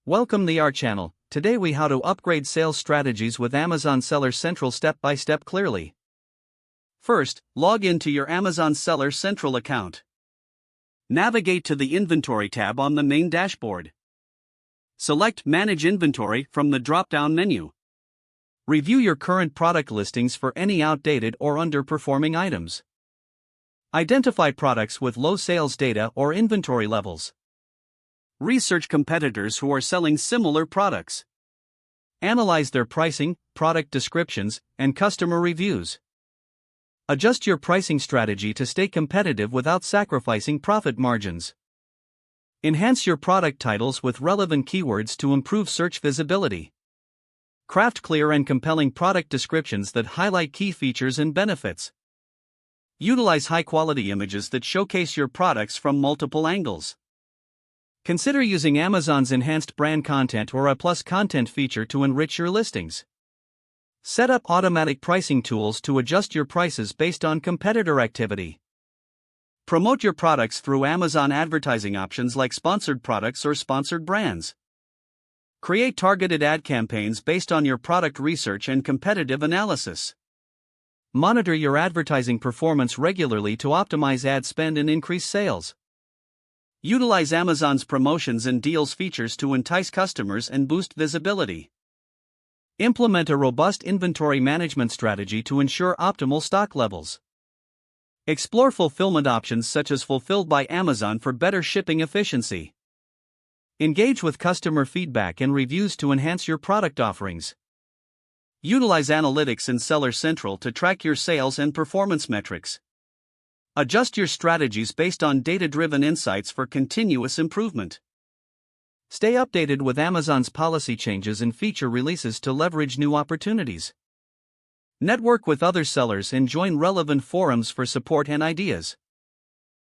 Welcome to our channel. Today we how to upgrade sales strategies with Amazon Seller Central step by step clearly. First, log into your Amazon Seller Central account. Navigate to the Inventory tab on the main dashboard. Select Manage Inventory from the drop-down menu. Review your current product listings for any outdated or underperforming items. Identify products with low sales data or inventory levels. Research competitors who are selling similar products. Analyze their pricing, product descriptions, and customer reviews. Adjust your pricing strategy to stay competitive without sacrificing profit margins. Enhance your product titles with relevant keywords to improve search visibility. Craft clear and compelling product descriptions that highlight key features and benefits. Utilize high-quality images that showcase your products from multiple angles. Consider using Amazon's enhanced brand content or a plus content feature to enrich your listings. Set up automatic pricing tools to adjust your prices based on competitor activity. Promote your products through Amazon advertising options like sponsored products or sponsored brands. Create targeted ad campaigns based on your product research and competitive analysis. Monitor your advertising performance regularly to optimize ad spend and increase sales. Utilize Amazon's promotions and deals features to entice customers and boost visibility. Implement a robust inventory management strategy to ensure optimal stock levels. Explore fulfillment options such as Fulfilled by Amazon for better shipping efficiency. Engage with customer feedback and reviews to enhance your product offerings. Utilize analytics in Seller Central to track your sales and performance metrics. Adjust your strategies based on data-driven insights for continuous improvement. Stay updated with Amazon's policy changes and feature releases to leverage new opportunities. Network with other sellers and join relevant forums for support and ideas.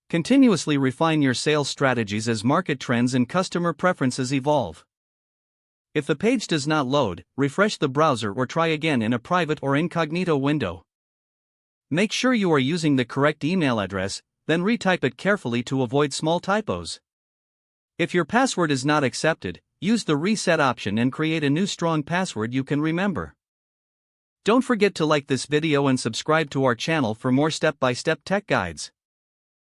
Continuously refine your sales strategies as market trends and customer preferences evolve. If the page does not load, refresh the browser or try again in a private or incognito window. Make sure you are using the correct email address, then retype it carefully to avoid small typos. If your password is not accepted, use the reset option and create a new strong password you can remember. Don't forget to like this video and subscribe to our channel for more step-by-step tech guides.